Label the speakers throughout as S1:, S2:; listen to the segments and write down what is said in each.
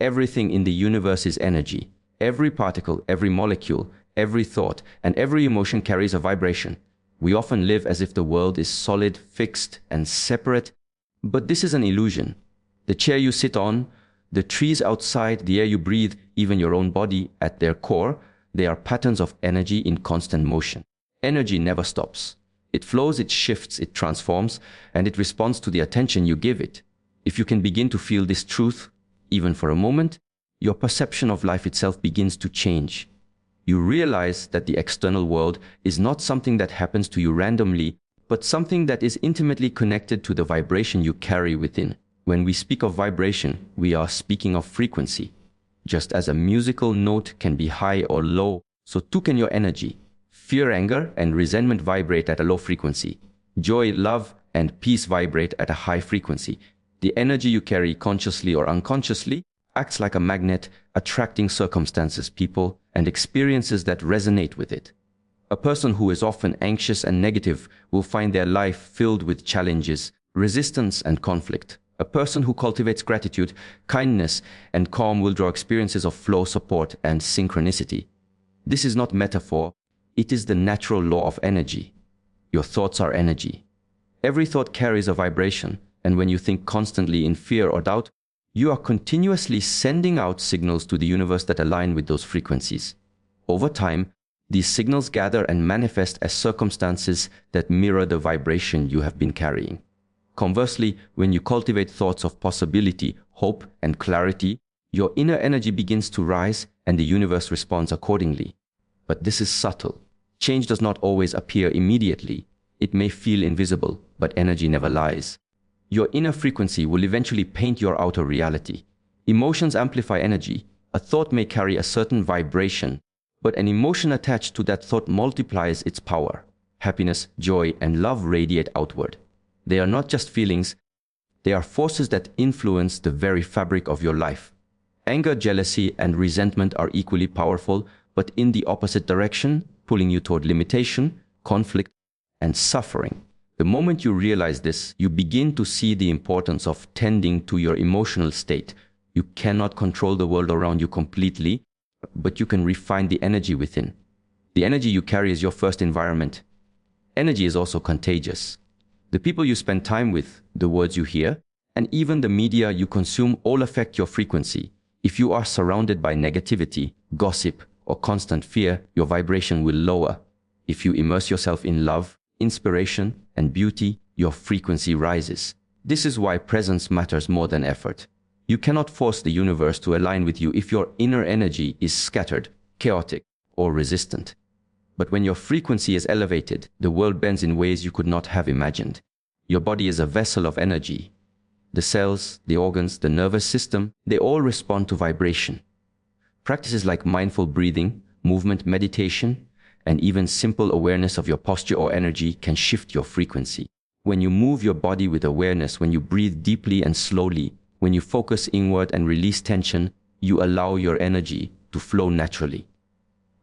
S1: Everything in the universe is energy. Every particle, every molecule, every thought, and every emotion carries a vibration. We often live as if the world is solid, fixed, and separate, but this is an illusion. The chair you sit on, the trees outside, the air you breathe, even your own body, at their core, they are patterns of energy in constant motion. Energy never stops. It flows, it shifts, it transforms, and it responds to the attention you give it. If you can begin to feel this truth, even for a moment, your perception of life itself begins to change. You realize that the external world is not something that happens to you randomly, but something that is intimately connected to the vibration you carry within. When we speak of vibration, we are speaking of frequency. Just as a musical note can be high or low, so too can your energy. Fear, anger, and resentment vibrate at a low frequency. Joy, love, and peace vibrate at a high frequency. The energy you carry, consciously or unconsciously, acts like a magnet, attracting circumstances, people, and experiences that resonate with it. A person who is often anxious and negative will find their life filled with challenges, resistance, and conflict. A person who cultivates gratitude, kindness, and calm will draw experiences of flow, support, and synchronicity. This is not metaphor. It is the natural law of energy. Your thoughts are energy. Every thought carries a vibration, and when you think constantly in fear or doubt, you are continuously sending out signals to the universe that align with those frequencies. Over time, these signals gather and manifest as circumstances that mirror the vibration you have been carrying. Conversely, when you cultivate thoughts of possibility, hope, and clarity, your inner energy begins to rise and the universe responds accordingly. But this is subtle. Change does not always appear immediately. It may feel invisible, but energy never lies. Your inner frequency will eventually paint your outer reality. Emotions amplify energy. A thought may carry a certain vibration, but an emotion attached to that thought multiplies its power. Happiness, joy, and love radiate outward. They are not just feelings, they are forces that influence the very fabric of your life. Anger, jealousy, and resentment are equally powerful, but in the opposite direction, pulling you toward limitation, conflict, and suffering. The moment you realize this, you begin to see the importance of tending to your emotional state. You cannot control the world around you completely, but you can refine the energy within. The energy you carry is your first environment. Energy is also contagious. The people you spend time with, the words you hear, and even the media you consume all affect your frequency. If you are surrounded by negativity, gossip, or constant fear, your vibration will lower. If you immerse yourself in love, inspiration, and beauty, your frequency rises. This is why presence matters more than effort. You cannot force the universe to align with you if your inner energy is scattered, chaotic, or resistant. But when your frequency is elevated, the world bends in ways you could not have imagined. Your body is a vessel of energy. The cells, the organs, the nervous system, they all respond to vibration. Practices like mindful breathing, movement meditation, and even simple awareness of your posture or energy can shift your frequency. When you move your body with awareness, when you breathe deeply and slowly, when you focus inward and release tension, you allow your energy to flow naturally.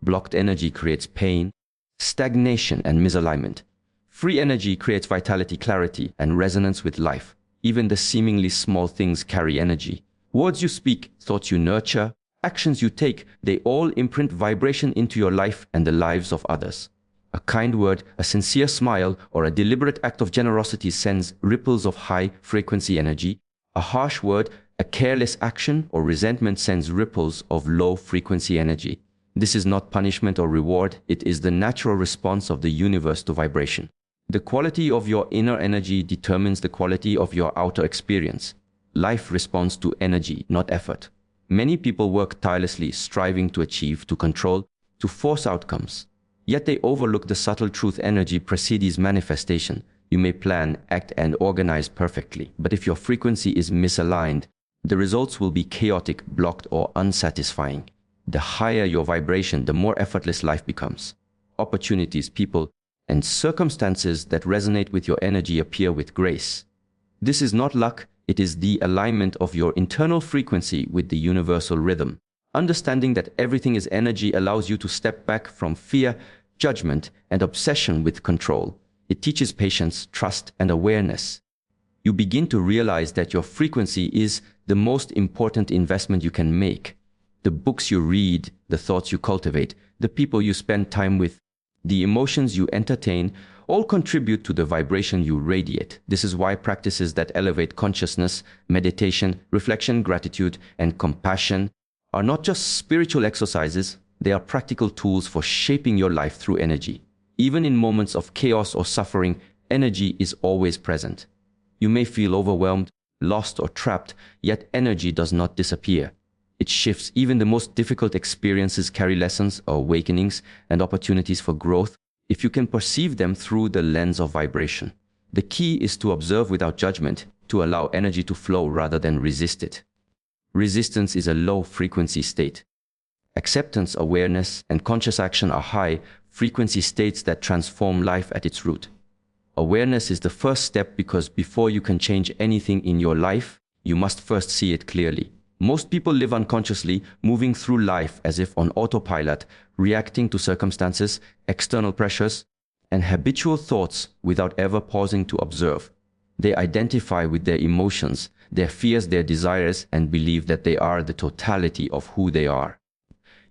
S1: Blocked energy creates pain, stagnation, and misalignment. Free energy creates vitality, clarity, and resonance with life. Even the seemingly small things carry energy. Words you speak, thoughts you nurture, actions you take, they all imprint vibration into your life and the lives of others. A kind word, a sincere smile, or a deliberate act of generosity sends ripples of high-frequency energy. A harsh word, a careless action, or resentment sends ripples of low-frequency energy. This is not punishment or reward, it is the natural response of the universe to vibration. The quality of your inner energy determines the quality of your outer experience. Life responds to energy, not effort. Many people work tirelessly, striving to achieve, to control, to force outcomes. Yet they overlook the subtle truth: energy precedes manifestation. You may plan, act, and organize perfectly, but if your frequency is misaligned, the results will be chaotic, blocked, or unsatisfying. The higher your vibration, the more effortless life becomes. Opportunities, people, and circumstances that resonate with your energy appear with grace. This is not luck, it is the alignment of your internal frequency with the universal rhythm. Understanding that everything is energy allows you to step back from fear, judgment, and obsession with control. It teaches patience, trust, and awareness. You begin to realize that your frequency is the most important investment you can make. The books you read, the thoughts you cultivate, the people you spend time with, the emotions you entertain, all contribute to the vibration you radiate. This is why practices that elevate consciousness, meditation, reflection, gratitude, and compassion are not just spiritual exercises, they are practical tools for shaping your life through energy. Even in moments of chaos or suffering, energy is always present. You may feel overwhelmed, lost, or trapped, yet energy does not disappear. It shifts. Even the most difficult experiences carry lessons, awakenings, and opportunities for growth if you can perceive them through the lens of vibration. The key is to observe without judgment, to allow energy to flow rather than resist it. Resistance is a low-frequency state. Acceptance, awareness, and conscious action are high-frequency states that transform life at its root. Awareness is the first step because before you can change anything in your life, you must first see it clearly. Most people live unconsciously, moving through life as if on autopilot, reacting to circumstances, external pressures, and habitual thoughts without ever pausing to observe. They identify with their emotions, their fears, their desires, and believe that they are the totality of who they are.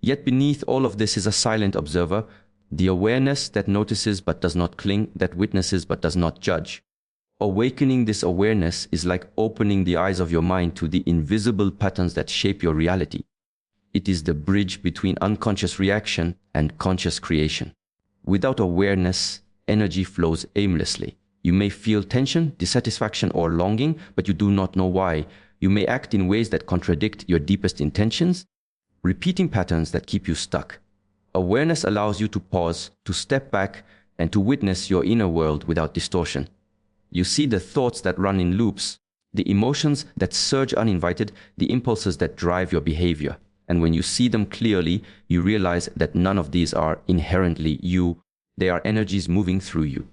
S1: Yet beneath all of this is a silent observer, the awareness that notices but does not cling, that witnesses but does not judge. Awakening this awareness is like opening the eyes of your mind to the invisible patterns that shape your reality. It is the bridge between unconscious reaction and conscious creation. Without awareness, energy flows aimlessly. You may feel tension, dissatisfaction, or longing, but you do not know why. You may act in ways that contradict your deepest intentions, repeating patterns that keep you stuck. Awareness allows you to pause, to step back, and to witness your inner world without distortion. You see the thoughts that run in loops, the emotions that surge uninvited, the impulses that drive your behavior. And when you see them clearly, you realize that none of these are inherently you. They are energies moving through you.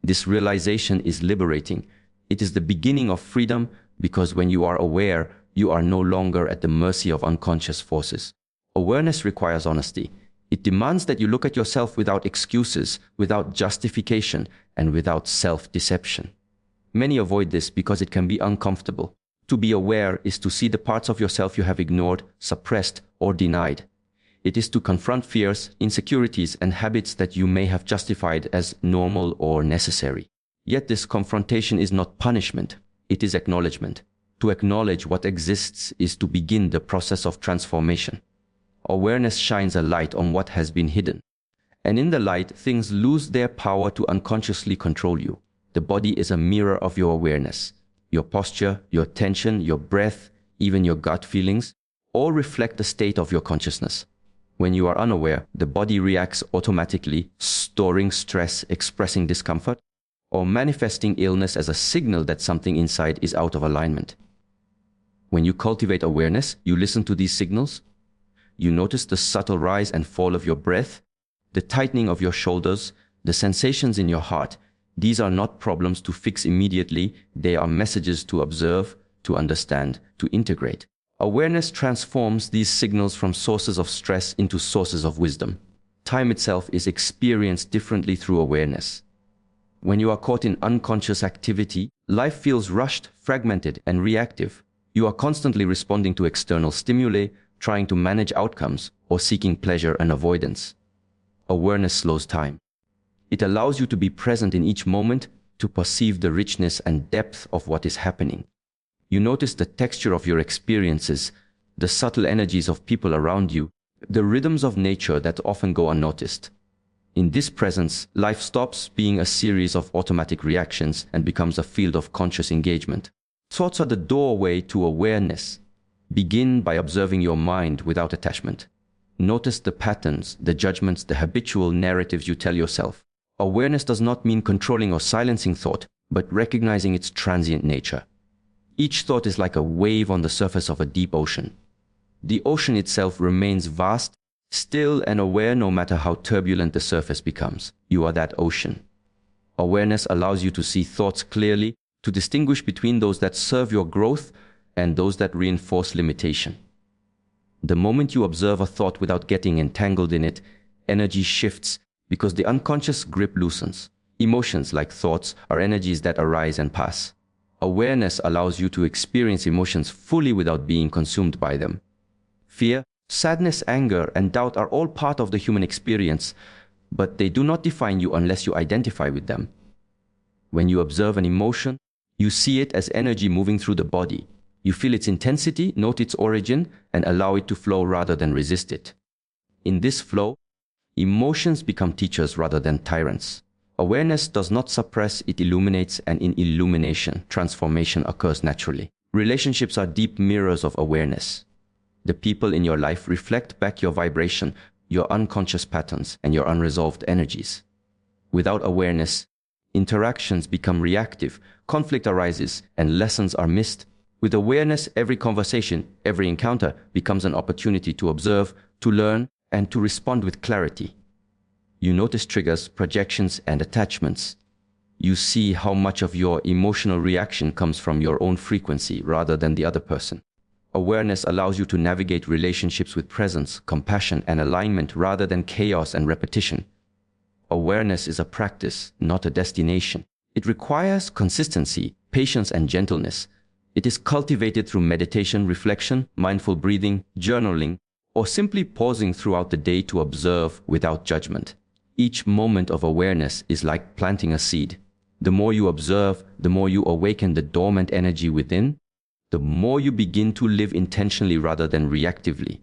S1: This realization is liberating. It is the beginning of freedom because when you are aware, you are no longer at the mercy of unconscious forces. Awareness requires honesty. It demands that you look at yourself without excuses, without justification, and without self-deception. Many avoid this because it can be uncomfortable. To be aware is to see the parts of yourself you have ignored, suppressed, or denied. It is to confront fears, insecurities, and habits that you may have justified as normal or necessary. Yet this confrontation is not punishment, it is acknowledgement. To acknowledge what exists is to begin the process of transformation. Awareness shines a light on what has been hidden. And in the light, things lose their power to unconsciously control you. The body is a mirror of your awareness. Your posture, your tension, your breath, even your gut feelings, all reflect the state of your consciousness. When you are unaware, the body reacts automatically, storing stress, expressing discomfort, or manifesting illness as a signal that something inside is out of alignment. When you cultivate awareness, you listen to these signals. You notice the subtle rise and fall of your breath, the tightening of your shoulders, the sensations in your heart. These are not problems to fix immediately. They are messages to observe, to understand, to integrate. Awareness transforms these signals from sources of stress into sources of wisdom. Time itself is experienced differently through awareness. When you are caught in unconscious activity, life feels rushed, fragmented, and reactive. You are constantly responding to external stimuli, trying to manage outcomes, or seeking pleasure and avoidance. Awareness slows time. It allows you to be present in each moment, to perceive the richness and depth of what is happening. You notice the texture of your experiences, the subtle energies of people around you, the rhythms of nature that often go unnoticed. In this presence, life stops being a series of automatic reactions and becomes a field of conscious engagement. Thoughts are the doorway to awareness. Begin by observing your mind without attachment. Notice the patterns, the judgments, the habitual narratives you tell yourself. Awareness does not mean controlling or silencing thought, but recognizing its transient nature. Each thought is like a wave on the surface of a deep ocean. The ocean itself remains vast, still and aware no matter how turbulent the surface becomes. You are that ocean. Awareness allows you to see thoughts clearly, to distinguish between those that serve your growth and those that reinforce limitation. The moment you observe a thought without getting entangled in it, energy shifts because the unconscious grip loosens. Emotions, like thoughts, are energies that arise and pass. Awareness allows you to experience emotions fully without being consumed by them. Fear, sadness, anger, and doubt are all part of the human experience, but they do not define you unless you identify with them. When you observe an emotion, you see it as energy moving through the body. You feel its intensity, note its origin, and allow it to flow rather than resist it. In this flow, emotions become teachers rather than tyrants. Awareness does not suppress, it illuminates, and in illumination, transformation occurs naturally. Relationships are deep mirrors of awareness. The people in your life reflect back your vibration, your unconscious patterns, and your unresolved energies. Without awareness, interactions become reactive, conflict arises, and lessons are missed. With awareness, every conversation, every encounter becomes an opportunity to observe, to learn, and to respond with clarity. You notice triggers, projections, and attachments. You see how much of your emotional reaction comes from your own frequency rather than the other person. Awareness allows you to navigate relationships with presence, compassion, and alignment rather than chaos and repetition. Awareness is a practice, not a destination. It requires consistency, patience, and gentleness. It is cultivated through meditation, reflection, mindful breathing, journaling, or simply pausing throughout the day to observe without judgment. Each moment of awareness is like planting a seed. The more you observe, the more you awaken the dormant energy within, the more you begin to live intentionally rather than reactively.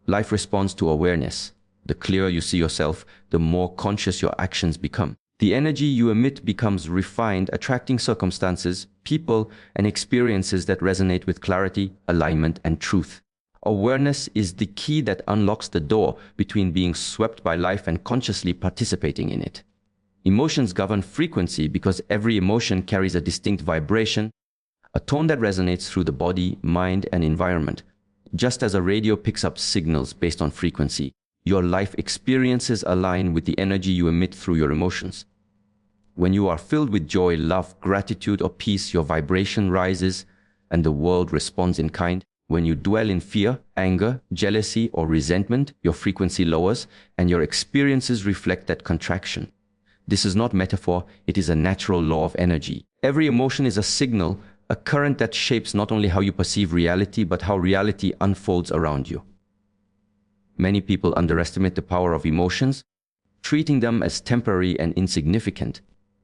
S1: Life responds to awareness. The clearer you see yourself, the more conscious your actions become. The energy you emit becomes refined, attracting circumstances, people, and experiences that resonate with clarity, alignment, and truth. Awareness is the key that unlocks the door between being swept by life and consciously participating in it. Emotions govern frequency because every emotion carries a distinct vibration, a tone that resonates through the body, mind, and environment. Just as a radio picks up signals based on frequency, your life experiences align with the energy you emit through your emotions. When you are filled with joy, love, gratitude, or peace, your vibration rises and the world responds in kind. When you dwell in fear, anger, jealousy, or resentment, your frequency lowers and your experiences reflect that contraction. This is not metaphor, it is a natural law of energy. Every emotion is a signal, a current that shapes not only how you perceive reality, but how reality unfolds around you. Many people underestimate the power of emotions, treating them as temporary and insignificant.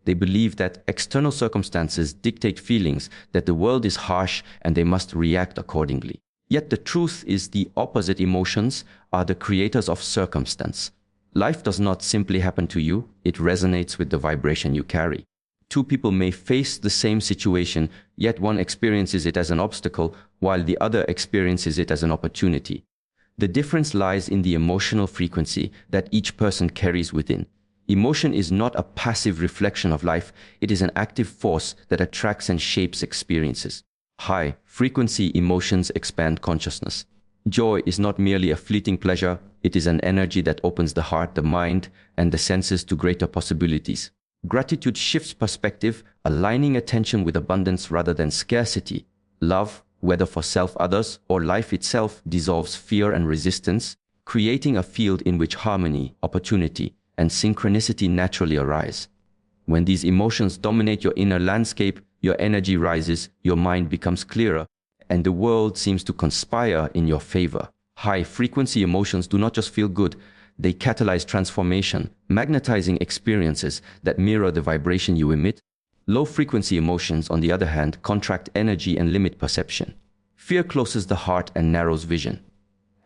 S1: They believe that external circumstances dictate feelings, that the world is harsh and they must react accordingly. Yet the truth is the opposite. Emotions are the creators of circumstance. Life does not simply happen to you, it resonates with the vibration you carry. Two people may face the same situation, yet one experiences it as an obstacle, while the other experiences it as an opportunity. The difference lies in the emotional frequency that each person carries within. Emotion is not a passive reflection of life, it is an active force that attracts and shapes experiences. High-frequency emotions expand consciousness. Joy is not merely a fleeting pleasure, it is an energy that opens the heart, the mind, and the senses to greater possibilities. Gratitude shifts perspective, aligning attention with abundance rather than scarcity. Love, whether for self, others, or life itself, dissolves fear and resistance, creating a field in which harmony, opportunity, and synchronicity naturally arise. When these emotions dominate your inner landscape, your energy rises, your mind becomes clearer, and the world seems to conspire in your favor. High-frequency emotions do not just feel good, they catalyze transformation, magnetizing experiences that mirror the vibration you emit. Low-frequency emotions, on the other hand, contract energy and limit perception. Fear closes the heart and narrows vision.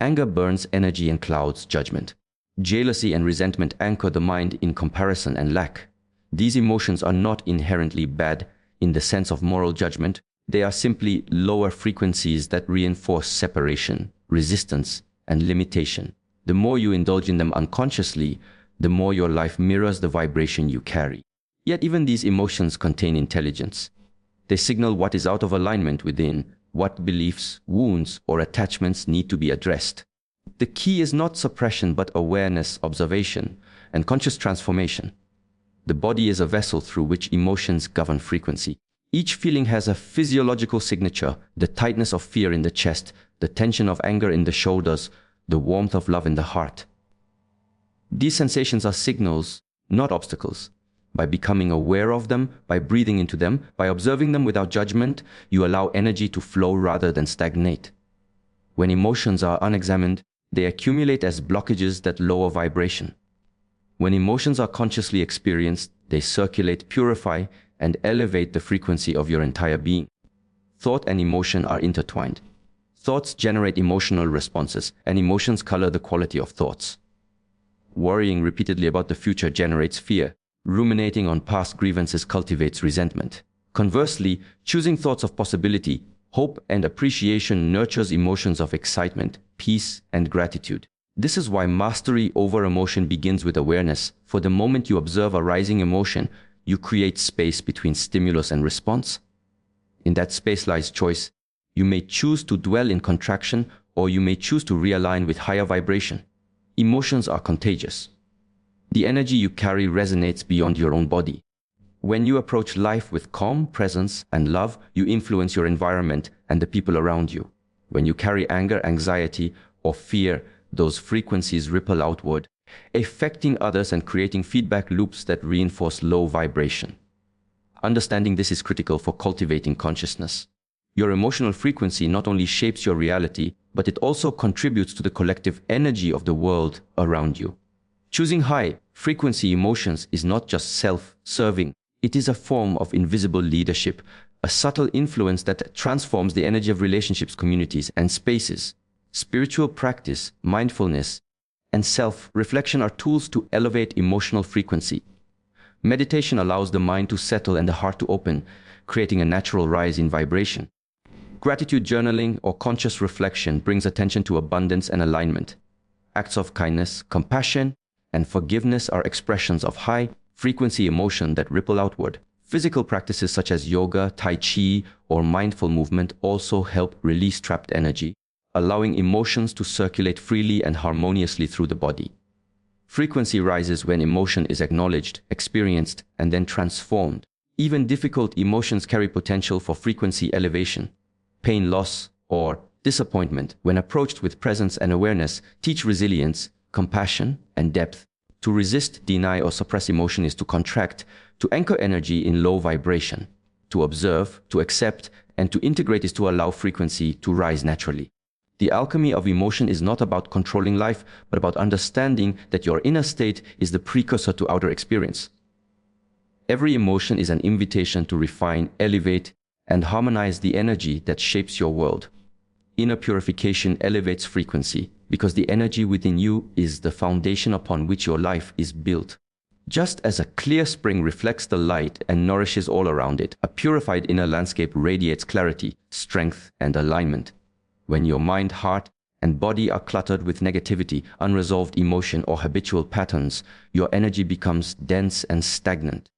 S1: Anger burns energy and clouds judgment. Jealousy and resentment anchor the mind in comparison and lack. These emotions are not inherently bad in the sense of moral judgment. They are simply lower frequencies that reinforce separation, resistance, and limitation. The more you indulge in them unconsciously, the more your life mirrors the vibration you carry. Yet even these emotions contain intelligence. They signal what is out of alignment within, what beliefs, wounds, or attachments need to be addressed. The key is not suppression but awareness, observation, and conscious transformation. The body is a vessel through which emotions govern frequency. Each feeling has a physiological signature: the tightness of fear in the chest, the tension of anger in the shoulders, the warmth of love in the heart. These sensations are signals, not obstacles. By becoming aware of them, by breathing into them, by observing them without judgment, you allow energy to flow rather than stagnate. When emotions are unexamined, they accumulate as blockages that lower vibration. When emotions are consciously experienced, they circulate, purify, and elevate the frequency of your entire being. Thought and emotion are intertwined. Thoughts generate emotional responses, and emotions color the quality of thoughts. Worrying repeatedly about the future generates fear. Ruminating on past grievances cultivates resentment. Conversely, choosing thoughts of possibility, hope, and appreciation nurtures emotions of excitement, peace, and gratitude. This is why mastery over emotion begins with awareness. For the moment you observe a rising emotion, you create space between stimulus and response. In that space lies choice. You may choose to dwell in contraction, or you may choose to realign with higher vibration. Emotions are contagious. The energy you carry resonates beyond your own body. When you approach life with calm, presence, and love, you influence your environment and the people around you. When you carry anger, anxiety, or fear, those frequencies ripple outward, affecting others and creating feedback loops that reinforce low vibration. Understanding this is critical for cultivating consciousness. Your emotional frequency not only shapes your reality, but it also contributes to the collective energy of the world around you. Choosing high-frequency emotions is not just self-serving. It is a form of invisible leadership, a subtle influence that transforms the energy of relationships, communities, and spaces. Spiritual practice, mindfulness, and self-reflection are tools to elevate emotional frequency. Meditation allows the mind to settle and the heart to open, creating a natural rise in vibration. Gratitude journaling or conscious reflection brings attention to abundance and alignment. Acts of kindness, compassion, and forgiveness are expressions of high-frequency emotion that ripple outward. Physical practices such as yoga, tai chi, or mindful movement also help release trapped energy, allowing emotions to circulate freely and harmoniously through the body. Frequency rises when emotion is acknowledged, experienced, and then transformed. Even difficult emotions carry potential for frequency elevation. Pain, loss, or disappointment, when approached with presence and awareness, teach resilience, compassion, and depth. To resist, deny, or suppress emotion is to contract, to anchor energy in low vibration. To observe, to accept, and to integrate is to allow frequency to rise naturally. The alchemy of emotion is not about controlling life, but about understanding that your inner state is the precursor to outer experience. Every emotion is an invitation to refine, elevate, and harmonize the energy that shapes your world. Inner purification elevates frequency, because the energy within you is the foundation upon which your life is built. Just as a clear spring reflects the light and nourishes all around it, a purified inner landscape radiates clarity, strength, and alignment. When your mind, heart, and body are cluttered with negativity, unresolved emotion, or habitual patterns, your energy becomes dense and stagnant.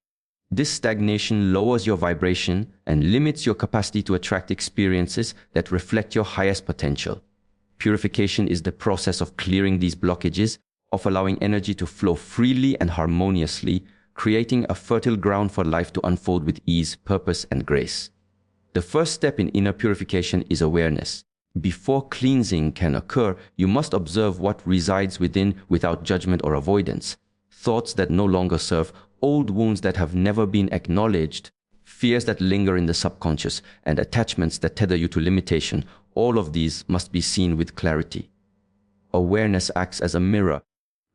S1: This stagnation lowers your vibration and limits your capacity to attract experiences that reflect your highest potential. Purification is the process of clearing these blockages, of allowing energy to flow freely and harmoniously, creating a fertile ground for life to unfold with ease, purpose, and grace. The first step in inner purification is awareness. Before cleansing can occur, you must observe what resides within without judgment or avoidance. Thoughts that no longer serve, old wounds that have never been acknowledged, fears that linger in the subconscious, and attachments that tether you to limitation, all of these must be seen with clarity. Awareness acts as a mirror,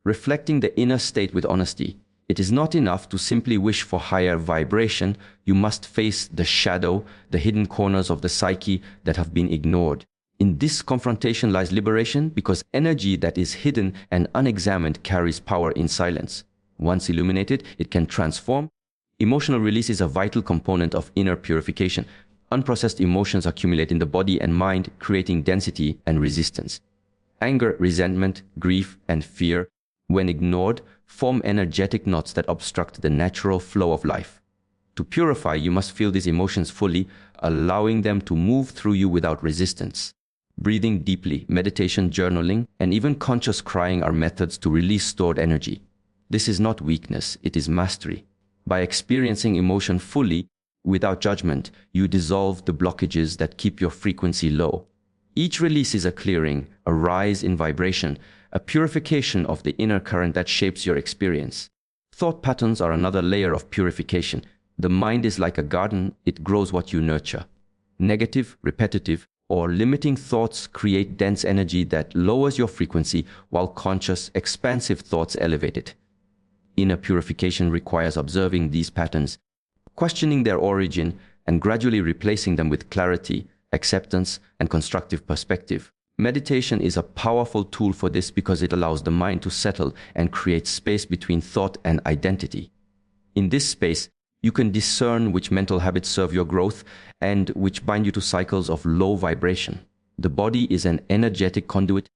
S1: reflecting the inner state with honesty. It is not enough to simply wish for higher vibration. You must face the shadow, the hidden corners of the psyche that have been ignored. In this confrontation lies liberation, because energy that is hidden and unexamined carries power in silence. Once illuminated, it can transform. Emotional release is a vital component of inner purification. Unprocessed emotions accumulate in the body and mind, creating density and resistance. Anger, resentment, grief, and fear, when ignored, form energetic knots that obstruct the natural flow of life. To purify, you must feel these emotions fully, allowing them to move through you without resistance. Breathing deeply, meditation, journaling, and even conscious crying are methods to release stored energy. This is not weakness, it is mastery. By experiencing emotion fully, without judgment, you dissolve the blockages that keep your frequency low. Each release is a clearing, a rise in vibration, a purification of the inner current that shapes your experience. Thought patterns are another layer of purification. The mind is like a garden, it grows what you nurture. Negative, repetitive, or limiting thoughts create dense energy that lowers your frequency, while conscious, expansive thoughts elevate it. Inner purification requires observing these patterns, questioning their origin, and gradually replacing them with clarity, acceptance, and constructive perspective. Meditation is a powerful tool for this because it allows the mind to settle and create space between thought and identity. In this space, you can discern which mental habits serve your growth and which bind you to cycles of low vibration. The body is an energetic conduit,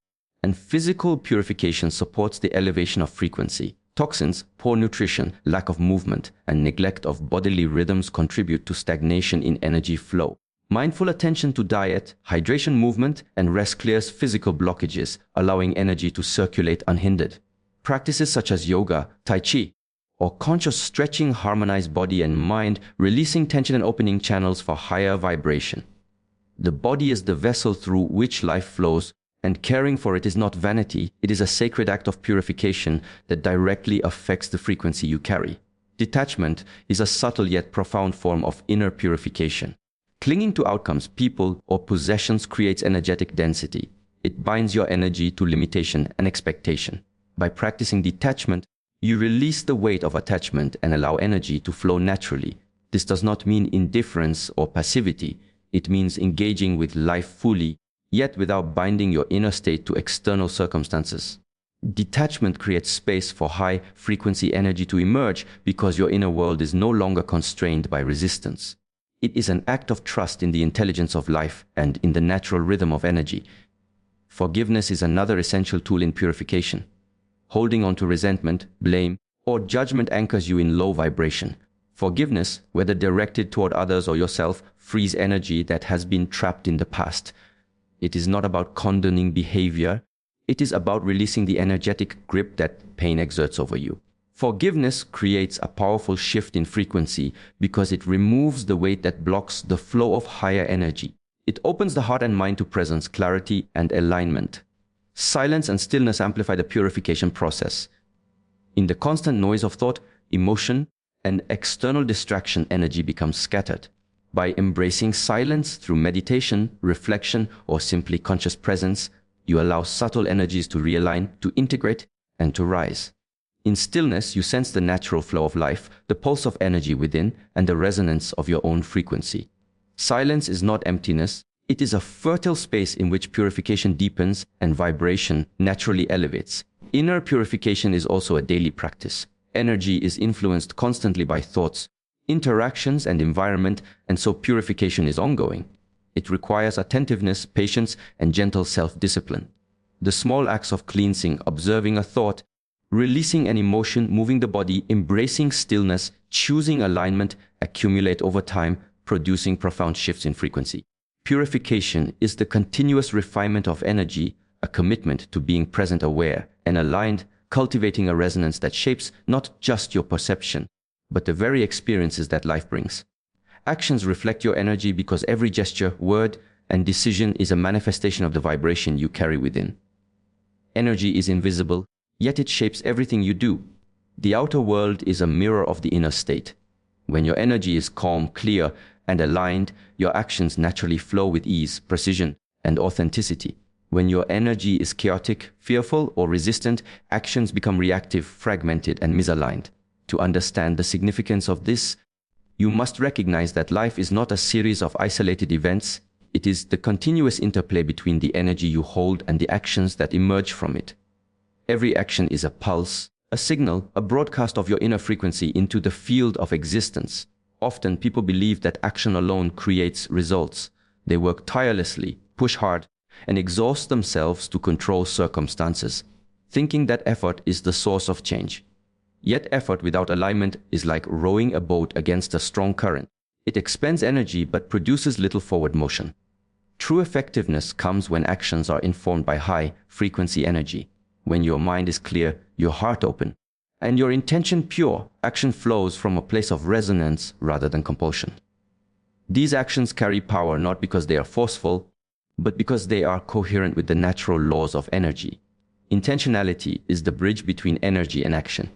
S1: and physical purification supports the elevation of frequency. Toxins, poor nutrition, lack of movement, and neglect of bodily rhythms contribute to stagnation in energy flow. Mindful attention to diet, hydration, movement, and rest clears physical blockages, allowing energy to circulate unhindered. Practices such as yoga, tai chi, or conscious stretching harmonize body and mind, releasing tension and opening channels for higher vibration. The body is the vessel through which life flows, and caring for it is not vanity, it is a sacred act of purification that directly affects the frequency you carry. Detachment is a subtle yet profound form of inner purification. Clinging to outcomes, people, or possessions creates energetic density. It binds your energy to limitation and expectation. By practicing detachment, you release the weight of attachment and allow energy to flow naturally. This does not mean indifference or passivity. It means engaging with life fully, yet without binding your inner state to external circumstances. Detachment creates space for high-frequency energy to emerge because your inner world is no longer constrained by resistance. It is an act of trust in the intelligence of life and in the natural rhythm of energy. Forgiveness is another essential tool in purification. Holding on to resentment, blame, or judgment anchors you in low vibration. Forgiveness, whether directed toward others or yourself, frees energy that has been trapped in the past. It is not about condoning behavior. It is about releasing the energetic grip that pain exerts over you. Forgiveness creates a powerful shift in frequency because it removes the weight that blocks the flow of higher energy. It opens the heart and mind to presence, clarity, and alignment. Silence and stillness amplify the purification process. In the constant noise of thought, emotion, and external distraction, energy becomes scattered. By embracing silence through meditation, reflection, or simply conscious presence, you allow subtle energies to realign, to integrate, and to rise. In stillness, you sense the natural flow of life, the pulse of energy within, and the resonance of your own frequency. Silence is not emptiness. It is a fertile space in which purification deepens and vibration naturally elevates. Inner purification is also a daily practice. Energy is influenced constantly by thoughts, interactions, and environment, and so purification is ongoing. It requires attentiveness, patience, and gentle self-discipline. The small acts of cleansing, observing a thought, releasing an emotion, moving the body, embracing stillness, choosing alignment, accumulate over time, producing profound shifts in frequency. Purification is the continuous refinement of energy, a commitment to being present, aware, and aligned, cultivating a resonance that shapes not just your perception, but the very experiences that life brings. Actions reflect your energy because every gesture, word, and decision is a manifestation of the vibration you carry within. Energy is invisible, yet it shapes everything you do. The outer world is a mirror of the inner state. When your energy is calm, clear, and aligned, your actions naturally flow with ease, precision, and authenticity. When your energy is chaotic, fearful, or resistant, actions become reactive, fragmented, and misaligned. To understand the significance of this, you must recognize that life is not a series of isolated events. It is the continuous interplay between the energy you hold and the actions that emerge from it. Every action is a pulse, a signal, a broadcast of your inner frequency into the field of existence. Often people believe that action alone creates results. They work tirelessly, push hard, and exhaust themselves to control circumstances, thinking that effort is the source of change. Yet effort without alignment is like rowing a boat against a strong current. It expends energy but produces little forward motion. True effectiveness comes when actions are informed by high-frequency energy. When your mind is clear, your heart open, and your intention pure, action flows from a place of resonance rather than compulsion. These actions carry power not because they are forceful, but because they are coherent with the natural laws of energy. Intentionality is the bridge between energy and action.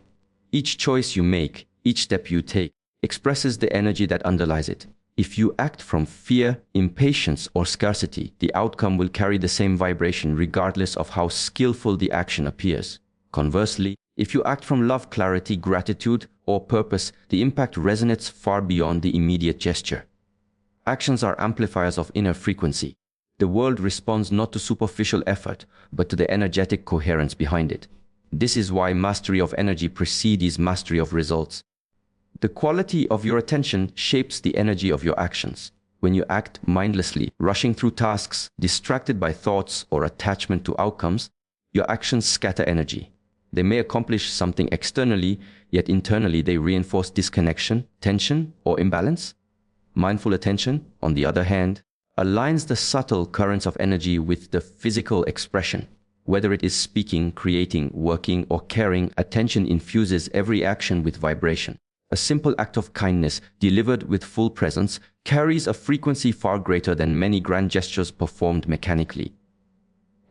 S1: Each choice you make, each step you take, expresses the energy that underlies it. If you act from fear, impatience, or scarcity, the outcome will carry the same vibration regardless of how skillful the action appears. Conversely, if you act from love, clarity, gratitude, or purpose, the impact resonates far beyond the immediate gesture. Actions are amplifiers of inner frequency. The world responds not to superficial effort, but to the energetic coherence behind it. This is why mastery of energy precedes mastery of results. The quality of your attention shapes the energy of your actions. When you act mindlessly, rushing through tasks, distracted by thoughts or attachment to outcomes, your actions scatter energy. They may accomplish something externally, yet internally they reinforce disconnection, tension, or imbalance. Mindful attention, on the other hand, aligns the subtle currents of energy with the physical expression. Whether it is speaking, creating, working, or caring, attention infuses every action with vibration. A simple act of kindness, delivered with full presence, carries a frequency far greater than many grand gestures performed mechanically.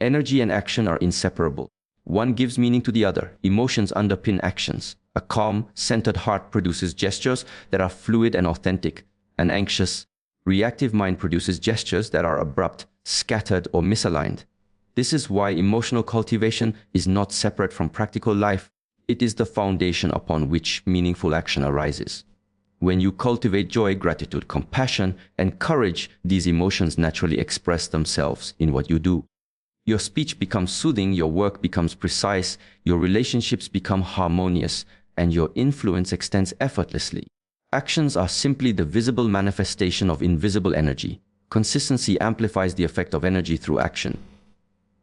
S1: Energy and action are inseparable. One gives meaning to the other. Emotions underpin actions. A calm, centered heart produces gestures that are fluid and authentic. An anxious, reactive mind produces gestures that are abrupt, scattered, or misaligned. This is why emotional cultivation is not separate from practical life. It is the foundation upon which meaningful action arises. When you cultivate joy, gratitude, compassion, and courage, these emotions naturally express themselves in what you do. Your speech becomes soothing, your work becomes precise, your relationships become harmonious, and your influence extends effortlessly. Actions are simply the visible manifestation of invisible energy. Consistency amplifies the effect of energy through action.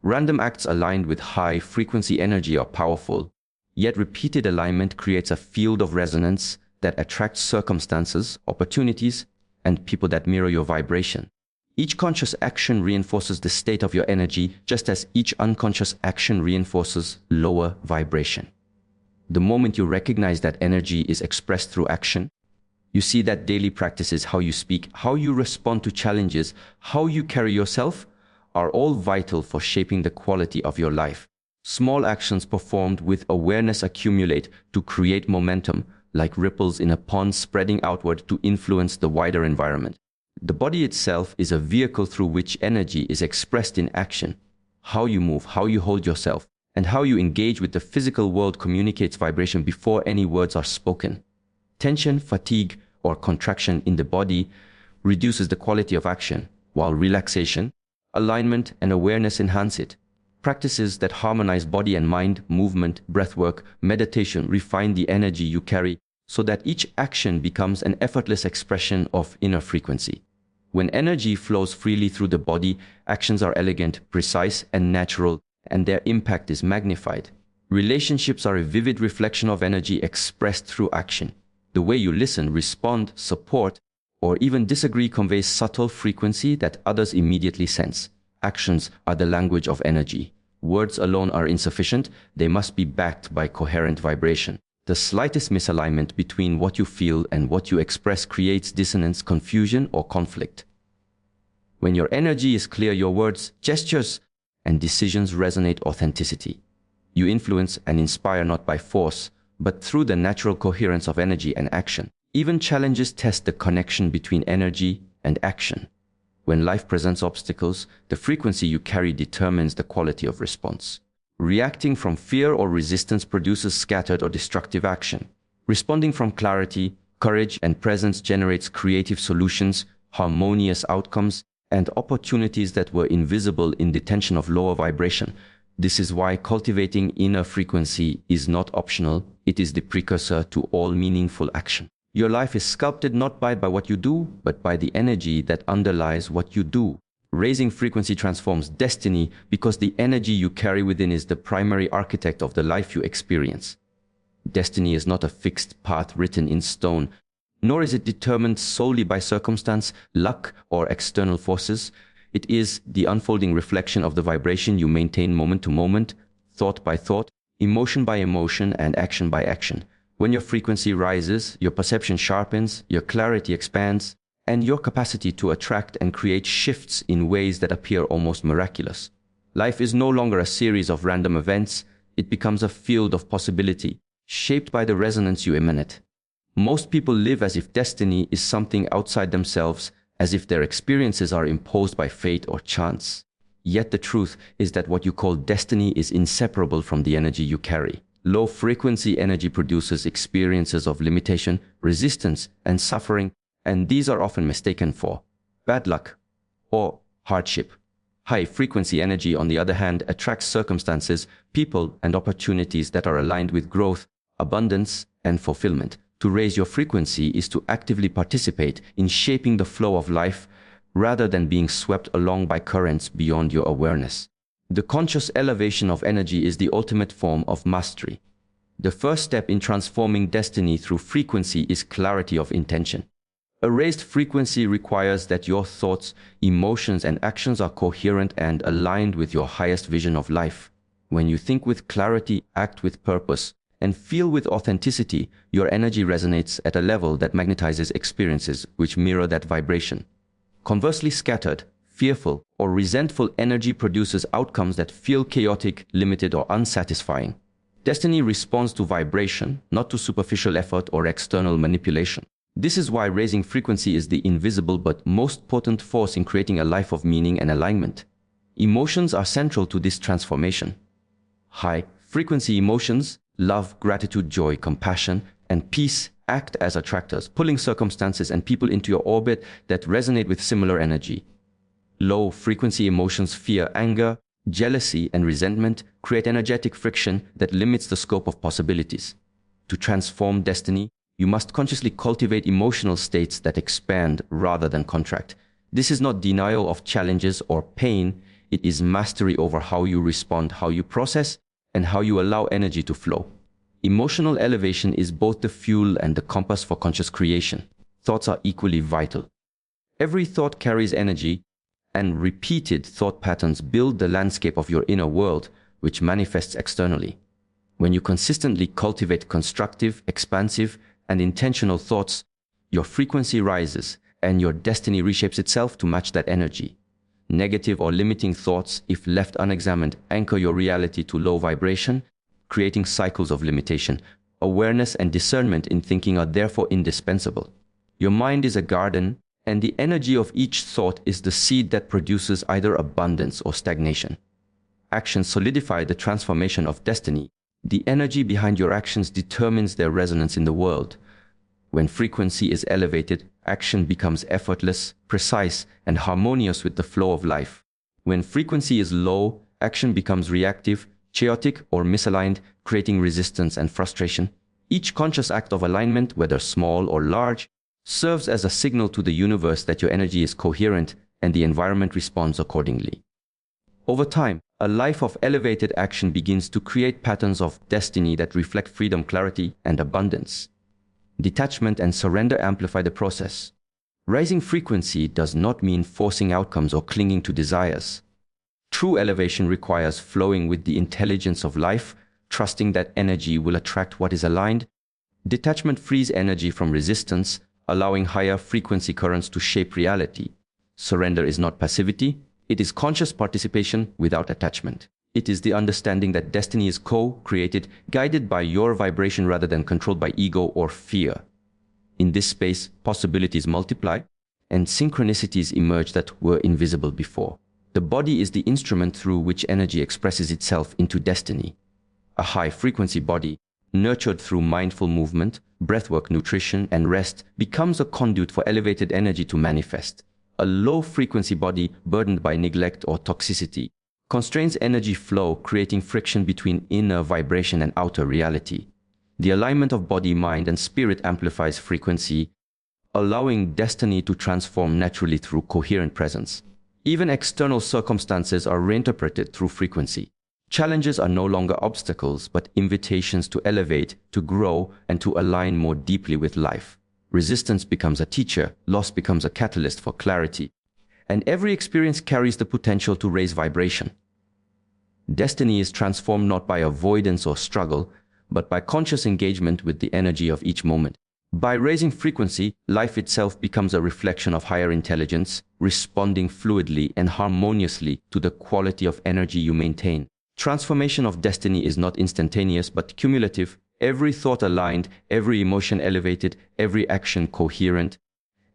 S1: Random acts aligned with high-frequency energy are powerful, yet repeated alignment creates a field of resonance that attracts circumstances, opportunities, and people that mirror your vibration. Each conscious action reinforces the state of your energy, just as each unconscious action reinforces lower vibration. The moment you recognize that energy is expressed through action, you see that daily practices, how you speak, how you respond to challenges, how you carry yourself, are all vital for shaping the quality of your life. Small actions performed with awareness accumulate to create momentum, like ripples in a pond spreading outward to influence the wider environment. The body itself is a vehicle through which energy is expressed in action. How you move, how you hold yourself, and how you engage with the physical world communicates vibration before any words are spoken. Tension, fatigue, or contraction in the body reduces the quality of action, while relaxation, alignment, and awareness enhance it. Practices that harmonize body and mind, movement, breathwork, meditation refine the energy you carry so that each action becomes an effortless expression of inner frequency. When energy flows freely through the body, actions are elegant, precise, and natural, and their impact is magnified. Relationships are a vivid reflection of energy expressed through action. The way you listen, respond, support, or even disagree conveys subtle frequency that others immediately sense. Actions are the language of energy. Words alone are insufficient, they must be backed by coherent vibration. The slightest misalignment between what you feel and what you express creates dissonance, confusion, or conflict. When your energy is clear, your words, gestures, and decisions resonate authenticity. You influence and inspire not by force, but through the natural coherence of energy and action. Even challenges test the connection between energy and action. When life presents obstacles, the frequency you carry determines the quality of response. Reacting from fear or resistance produces scattered or destructive action. Responding from clarity, courage, and presence generates creative solutions, harmonious outcomes, and opportunities that were invisible in the tension of lower vibration. This is why cultivating inner frequency is not optional, it is the precursor to all meaningful action. Your life is sculpted not by what you do, but by the energy that underlies what you do. Raising frequency transforms destiny because the energy you carry within is the primary architect of the life you experience. Destiny is not a fixed path written in stone, nor is it determined solely by circumstance, luck, or external forces. It is the unfolding reflection of the vibration you maintain moment to moment, thought by thought, emotion by emotion, and action by action. When your frequency rises, your perception sharpens, your clarity expands, and your capacity to attract and create shifts in ways that appear almost miraculous. Life is no longer a series of random events, it becomes a field of possibility, shaped by the resonance you emanate. Most people live as if destiny is something outside themselves, as if their experiences are imposed by fate or chance. Yet the truth is that what you call destiny is inseparable from the energy you carry. Low-frequency energy produces experiences of limitation, resistance, and suffering, and these are often mistaken for bad luck or hardship. High-frequency energy, on the other hand, attracts circumstances, people, and opportunities that are aligned with growth, abundance, and fulfillment. To raise your frequency is to actively participate in shaping the flow of life rather than being swept along by currents beyond your awareness. The conscious elevation of energy is the ultimate form of mastery. The first step in transforming destiny through frequency is clarity of intention. A raised frequency requires that your thoughts, emotions, and actions are coherent and aligned with your highest vision of life. When you think with clarity, act with purpose, and feel with authenticity, your energy resonates at a level that magnetizes experiences which mirror that vibration. Conversely, scattered, fearful, or resentful energy produces outcomes that feel chaotic, limited, or unsatisfying. Destiny responds to vibration, not to superficial effort or external manipulation. This is why raising frequency is the invisible but most potent force in creating a life of meaning and alignment. Emotions are central to this transformation. High-frequency emotions, love, gratitude, joy, compassion, and peace, act as attractors, pulling circumstances and people into your orbit that resonate with similar energy. Low-frequency emotions, fear, anger, jealousy, and resentment create energetic friction that limits the scope of possibilities. To transform destiny, you must consciously cultivate emotional states that expand rather than contract. This is not denial of challenges or pain, it is mastery over how you respond, how you process, and how you allow energy to flow. Emotional elevation is both the fuel and the compass for conscious creation. Thoughts are equally vital. Every thought carries energy, and repeated thought patterns build the landscape of your inner world, which manifests externally. When you consistently cultivate constructive, expansive, and intentional thoughts, your frequency rises, and your destiny reshapes itself to match that energy. Negative or limiting thoughts, if left unexamined, anchor your reality to low vibration, creating cycles of limitation. Awareness and discernment in thinking are therefore indispensable. Your mind is a garden, and the energy of each thought is the seed that produces either abundance or stagnation. Actions solidify the transformation of destiny. The energy behind your actions determines their resonance in the world. When frequency is elevated, action becomes effortless, precise, and harmonious with the flow of life. When frequency is low, action becomes reactive, chaotic, or misaligned, creating resistance and frustration. Each conscious act of alignment, whether small or large, serves as a signal to the universe that your energy is coherent and the environment responds accordingly. Over time, a life of elevated action begins to create patterns of destiny that reflect freedom, clarity, and abundance. Detachment and surrender amplify the process. Rising frequency does not mean forcing outcomes or clinging to desires. True elevation requires flowing with the intelligence of life, trusting that energy will attract what is aligned. Detachment frees energy from resistance, allowing higher frequency currents to shape reality. Surrender is not passivity, it is conscious participation without attachment. It is the understanding that destiny is co-created, guided by your vibration rather than controlled by ego or fear. In this space, possibilities multiply, and synchronicities emerge that were invisible before. The body is the instrument through which energy expresses itself into destiny. A high-frequency body, nurtured through mindful movement, breathwork, nutrition, and rest, becomes a conduit for elevated energy to manifest. A low-frequency body, burdened by neglect or toxicity, constrains energy flow, creating friction between inner vibration and outer reality. The alignment of body, mind, and spirit amplifies frequency, allowing destiny to transform naturally through coherent presence. Even external circumstances are reinterpreted through frequency. Challenges are no longer obstacles, but invitations to elevate, to grow, and to align more deeply with life. Resistance becomes a teacher, loss becomes a catalyst for clarity, and every experience carries the potential to raise vibration. Destiny is transformed not by avoidance or struggle, but by conscious engagement with the energy of each moment. By raising frequency, life itself becomes a reflection of higher intelligence, responding fluidly and harmoniously to the quality of energy you maintain. Transformation of destiny is not instantaneous but cumulative. Every thought aligned, every emotion elevated, every action coherent.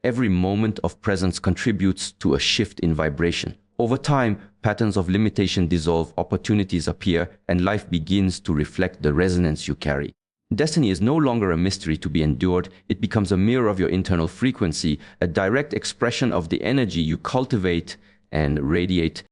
S1: Every moment of presence contributes to a shift in vibration. Over time, patterns of limitation dissolve, opportunities appear, and life begins to reflect the resonance you carry. Destiny is no longer a mystery to be endured. It becomes a mirror of your internal frequency, a direct expression of the energy you cultivate and radiate.